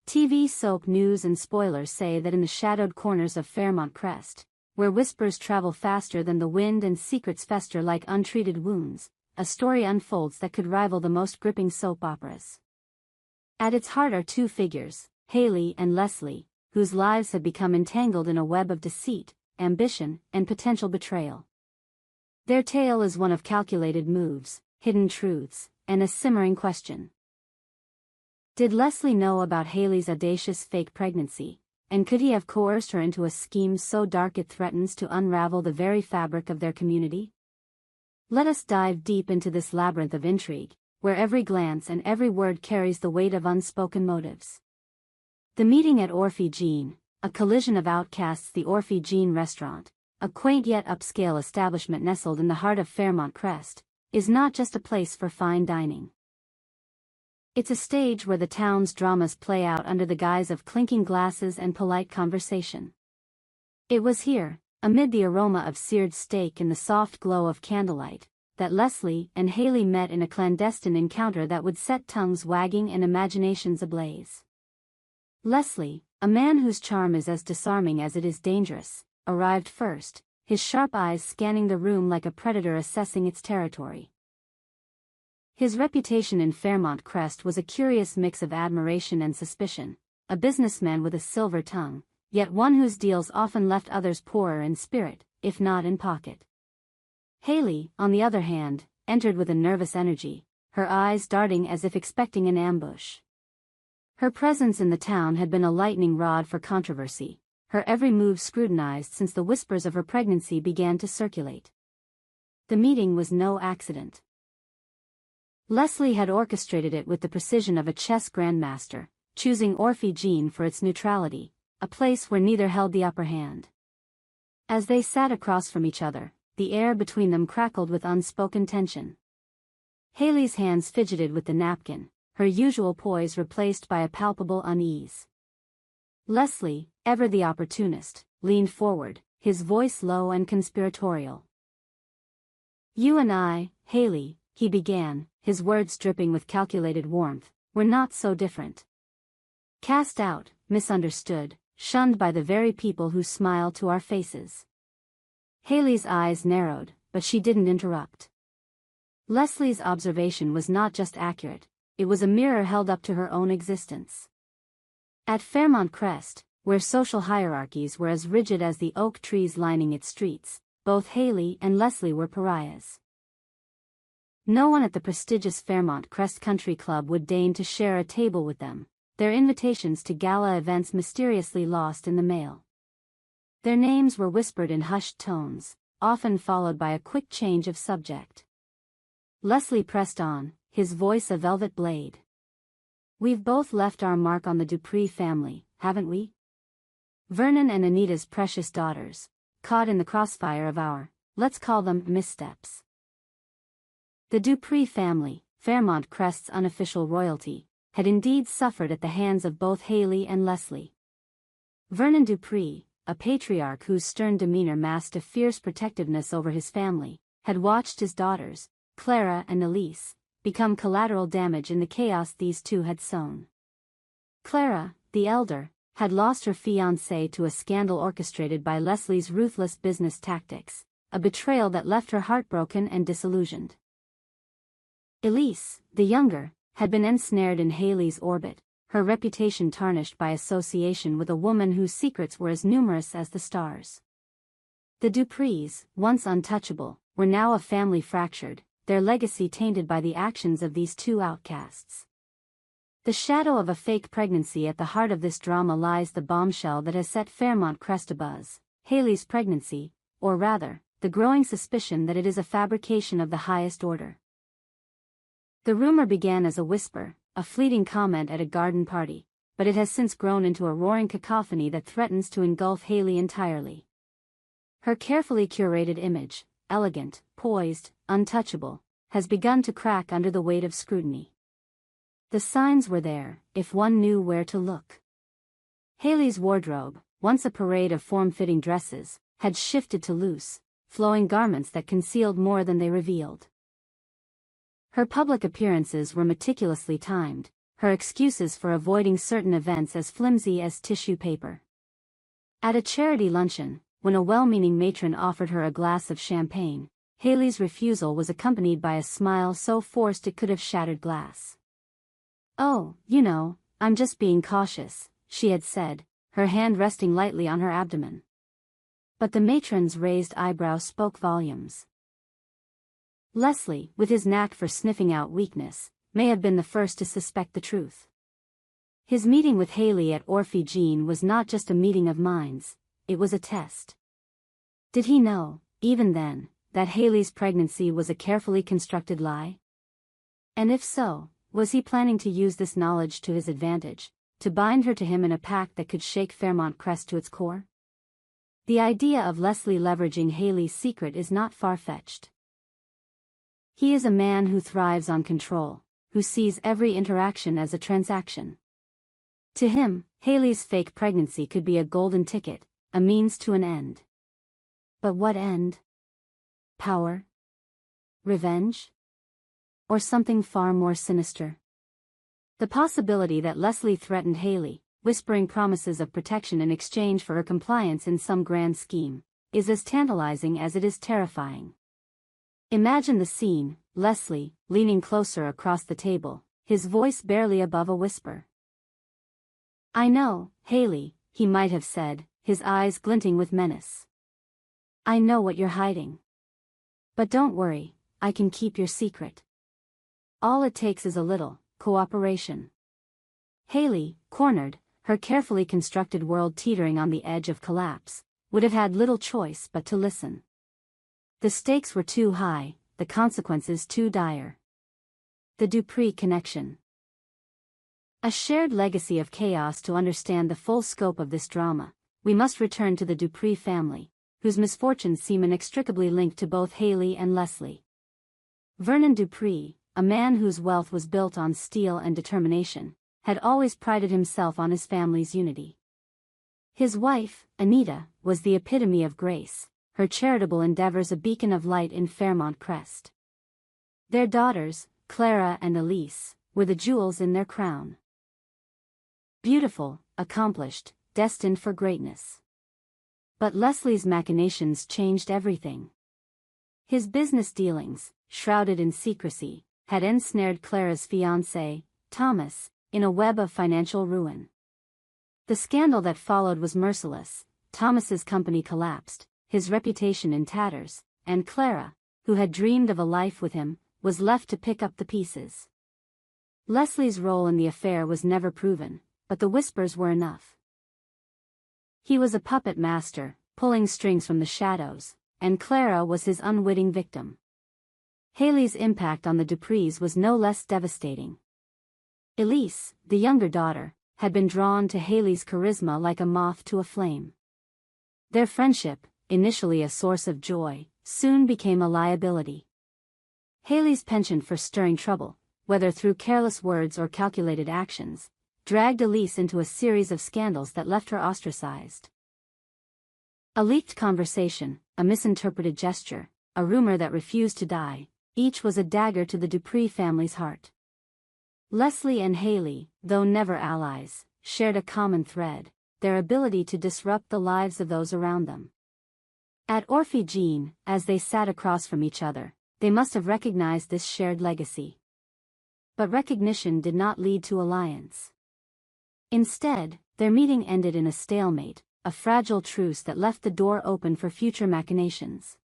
TV soap news and spoilers say that in the shadowed corners of Fairmont Crest, where whispers travel faster than the wind and secrets fester like untreated wounds, a story unfolds that could rival the most gripping soap operas. At its heart are two figures, Haley and Leslie, whose lives had become entangled in a web of deceit, ambition, and potential betrayal. Their tale is one of calculated moves, hidden truths, and a simmering question. Did Leslie know about Haley's audacious fake pregnancy, and could he have coerced her into a scheme so dark it threatens to unravel the very fabric of their community? Let us dive deep into this labyrinth of intrigue, where every glance and every word carries the weight of unspoken motives. The meeting at Orphe Jean, a collision of outcasts. The Orphe Jean restaurant, a quaint yet upscale establishment nestled in the heart of Fairmont Crest, is not just a place for fine dining. It's a stage where the town's dramas play out under the guise of clinking glasses and polite conversation. It was here, amid the aroma of seared steak and the soft glow of candlelight, that Leslie and Haley met in a clandestine encounter that would set tongues wagging and imaginations ablaze. Leslie, a man whose charm is as disarming as it is dangerous, arrived first, his sharp eyes scanning the room like a predator assessing its territory. His reputation in Fairmont Crest was a curious mix of admiration and suspicion, a businessman with a silver tongue, yet one whose deals often left others poorer in spirit, if not in pocket. Haley, on the other hand, entered with a nervous energy, her eyes darting as if expecting an ambush. Her presence in the town had been a lightning rod for controversy, her every move scrutinized since the whispers of her pregnancy began to circulate. The meeting was no accident. Leslie had orchestrated it with the precision of a chess grandmaster, choosing Orphe Jean for its neutrality, a place where neither held the upper hand. As they sat across from each other, the air between them crackled with unspoken tension. Haley's hands fidgeted with the napkin, her usual poise replaced by a palpable unease. Leslie, ever the opportunist, leaned forward, his voice low and conspiratorial. "You and I, Haley," he began, his words dripping with calculated warmth, "were not so different. Cast out, misunderstood, shunned by the very people who smile to our faces." Haley's eyes narrowed, but she didn't interrupt. Leslie's observation was not just accurate, it was a mirror held up to her own existence. At Fairmont Crest, where social hierarchies were as rigid as the oak trees lining its streets, both Haley and Leslie were pariahs. No one at the prestigious Fairmont Crest Country Club would deign to share a table with them, their invitations to gala events mysteriously lost in the mail. Their names were whispered in hushed tones, often followed by a quick change of subject. Leslie pressed on, his voice a velvet blade. "We've both left our mark on the Dupree family, haven't we? Vernon and Anita's precious daughters, caught in the crossfire of our, let's call them, missteps." The Dupree family, Fairmont Crest's unofficial royalty, had indeed suffered at the hands of both Haley and Leslie. Vernon Dupree, a patriarch whose stern demeanor masked a fierce protectiveness over his family, had watched his daughters, Clara and Elise, become collateral damage in the chaos these two had sown. Clara, the elder, had lost her fiancé to a scandal orchestrated by Leslie's ruthless business tactics, a betrayal that left her heartbroken and disillusioned. Elise, the younger, had been ensnared in Haley's orbit, her reputation tarnished by association with a woman whose secrets were as numerous as the stars. The Duprees, once untouchable, were now a family fractured, their legacy tainted by the actions of these two outcasts. The shadow of a fake pregnancy at the heart of this drama lies the bombshell that has set Fairmont Crest abuzz, Haley's pregnancy, or rather, the growing suspicion that it is a fabrication of the highest order. The rumor began as a whisper, a fleeting comment at a garden party, but it has since grown into a roaring cacophony that threatens to engulf Haley entirely. Her carefully curated image, elegant, poised, untouchable, has begun to crack under the weight of scrutiny. The signs were there, if one knew where to look. Haley's wardrobe, once a parade of form-fitting dresses, had shifted to loose, flowing garments that concealed more than they revealed. Her public appearances were meticulously timed, her excuses for avoiding certain events as flimsy as tissue paper. At a charity luncheon, when a well-meaning matron offered her a glass of champagne, Haley's refusal was accompanied by a smile so forced it could have shattered glass. "Oh, I'm just being cautious," she had said, her hand resting lightly on her abdomen. But the matron's raised eyebrow spoke volumes. Leslie, with his knack for sniffing out weakness, may have been the first to suspect the truth. His meeting with Haley at Orphe Jean was not just a meeting of minds, it was a test. Did he know, even then, that Haley's pregnancy was a carefully constructed lie? And if so, was he planning to use this knowledge to his advantage, to bind her to him in a pact that could shake Fairmont Crest to its core? The idea of Leslie leveraging Haley's secret is not far-fetched. He is a man who thrives on control, who sees every interaction as a transaction. To him, Haley's fake pregnancy could be a golden ticket, a means to an end. But what end? Power? Revenge? Or something far more sinister? The possibility that Leslie threatened Haley, whispering promises of protection in exchange for her compliance in some grand scheme, is as tantalizing as it is terrifying. Imagine the scene, Leslie, leaning closer across the table, his voice barely above a whisper. "I know, Haley," he might have said, his eyes glinting with menace. "I know what you're hiding. But don't worry, I can keep your secret. All it takes is a little cooperation." Haley, cornered, her carefully constructed world teetering on the edge of collapse, would have had little choice but to listen. The stakes were too high, the consequences too dire. The Dupree connection. A shared legacy of chaos. To understand the full scope of this drama, we must return to the Dupree family, whose misfortunes seem inextricably linked to both Haley and Leslie. Vernon Dupree, a man whose wealth was built on steel and determination, had always prided himself on his family's unity. His wife, Anita, was the epitome of grace, her charitable endeavors a beacon of light in Fairmont Crest. Their daughters, Clara and Elise, were the jewels in their crown. Beautiful, accomplished, destined for greatness. But Leslie's machinations changed everything. His business dealings, shrouded in secrecy, had ensnared Clara's fiancé, Thomas, in a web of financial ruin. The scandal that followed was merciless. Thomas's company collapsed, his reputation in tatters, and Clara, who had dreamed of a life with him, was left to pick up the pieces. Leslie's role in the affair was never proven, but the whispers were enough. He was a puppet master, pulling strings from the shadows, and Clara was his unwitting victim. Haley's impact on the Duprees was no less devastating. Elise, the younger daughter, had been drawn to Haley's charisma like a moth to a flame. Their friendship, initially a source of joy, soon became a liability. Haley's penchant for stirring trouble, whether through careless words or calculated actions, dragged Elise into a series of scandals that left her ostracized. A leaked conversation, a misinterpreted gesture, a rumor that refused to die, each was a dagger to the Dupree family's heart. Leslie and Haley, though never allies, shared a common thread: their ability to disrupt the lives of those around them. At Orphe Jean, as they sat across from each other, they must have recognized this shared legacy. But recognition did not lead to alliance. Instead, their meeting ended in a stalemate, a fragile truce that left the door open for future machinations.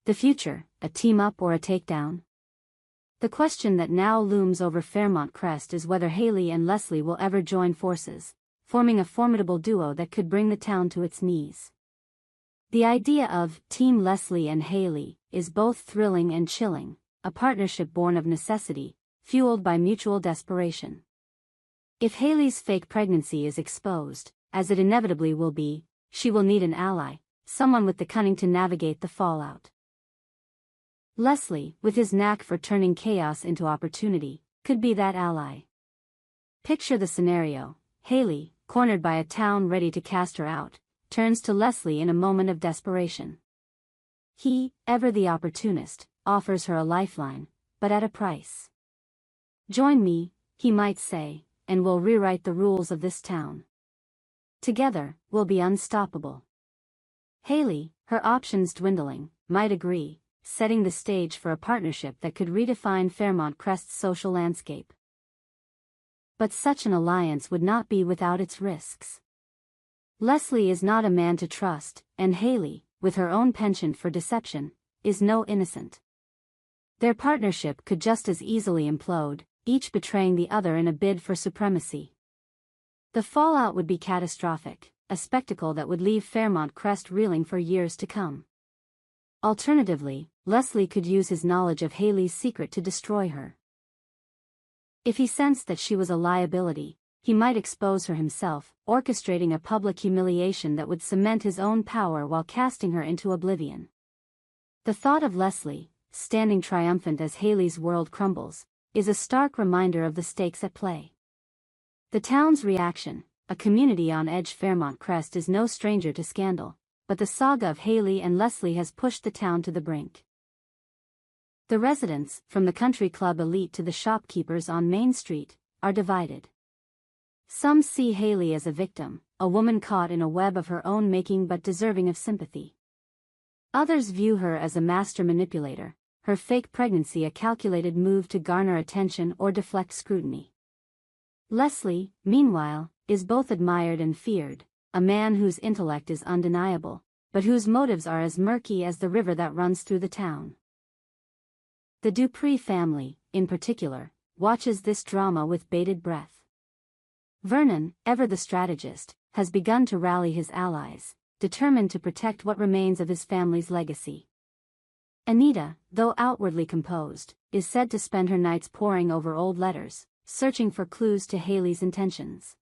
The future, a team-up or a takedown? The question that now looms over Fairmont Crest is whether Haley and Leslie will ever join forces, forming a formidable duo that could bring the town to its knees. The idea of Team Leslie and Haley is both thrilling and chilling, a partnership born of necessity, fueled by mutual desperation. If Haley's fake pregnancy is exposed, as it inevitably will be, she will need an ally, someone with the cunning to navigate the fallout. Leslie, with his knack for turning chaos into opportunity, could be that ally. Picture the scenario: Haley, cornered by a town ready to cast her out, turns to Leslie in a moment of desperation. He, ever the opportunist, offers her a lifeline, but at a price. "Join me, he might say, and we'll rewrite the rules of this town. Together, we'll be unstoppable. Haley, her options dwindling, might agree, setting the stage for a partnership that could redefine Fairmont Crest's social landscape. But such an alliance would not be without its risks. Leslie is not a man to trust, and Haley, with her own penchant for deception, is no innocent. Their partnership could just as easily implode, each betraying the other in a bid for supremacy. The fallout would be catastrophic, a spectacle that would leave Fairmont Crest reeling for years to come. Alternatively, Leslie could use his knowledge of Haley's secret to destroy her. If he sensed that she was a liability, he might expose her himself, orchestrating a public humiliation that would cement his own power while casting her into oblivion. The thought of Leslie, standing triumphant as Haley's world crumbles, is a stark reminder of the stakes at play. The town's reaction, a community on edge. Fairmont Crest is no stranger to scandal, but the saga of Haley and Leslie has pushed the town to the brink. The residents, from the country club elite to the shopkeepers on Main Street, are divided. Some see Haley as a victim, a woman caught in a web of her own making but deserving of sympathy. Others view her as a master manipulator, her fake pregnancy a calculated move to garner attention or deflect scrutiny. Leslie, meanwhile, is both admired and feared, a man whose intellect is undeniable, but whose motives are as murky as the river that runs through the town. The Dupree family, in particular, watches this drama with bated breath. Vernon, ever the strategist, has begun to rally his allies, determined to protect what remains of his family's legacy. Anita, though outwardly composed, is said to spend her nights poring over old letters, searching for clues to Haley's intentions.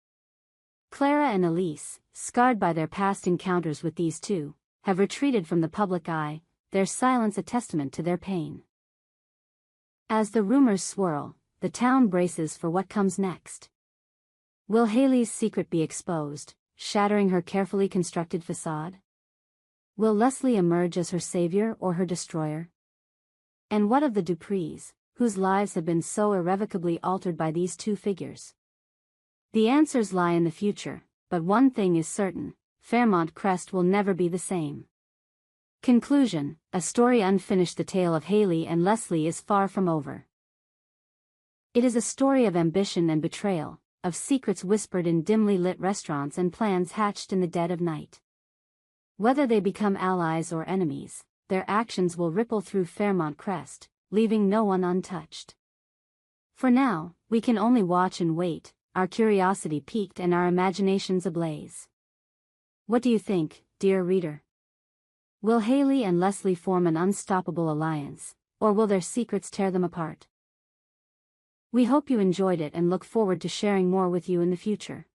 Clara and Elise, scarred by their past encounters with these two, have retreated from the public eye, their silence a testament to their pain. As the rumors swirl, the town braces for what comes next. Will Haley's secret be exposed, shattering her carefully constructed facade? Will Leslie emerge as her savior or her destroyer? And what of the Duprees, whose lives have been so irrevocably altered by these two figures? The answers lie in the future, but one thing is certain: Fairmont Crest will never be the same. Conclusion: a story unfinished. The tale of Haley and Leslie is far from over. It is a story of ambition and betrayal, of secrets whispered in dimly lit restaurants and plans hatched in the dead of night. Whether they become allies or enemies, their actions will ripple through Fairmont Crest, leaving no one untouched. For now, we can only watch and wait, our curiosity piqued and our imaginations ablaze. What do you think, dear reader? Will Haley and Leslie form an unstoppable alliance, or will their secrets tear them apart? We hope you enjoyed it and look forward to sharing more with you in the future.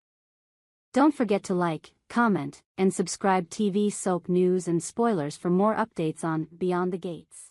Don't forget to like, comment, and subscribe. TV soap news and spoilers for more updates on Beyond the Gates.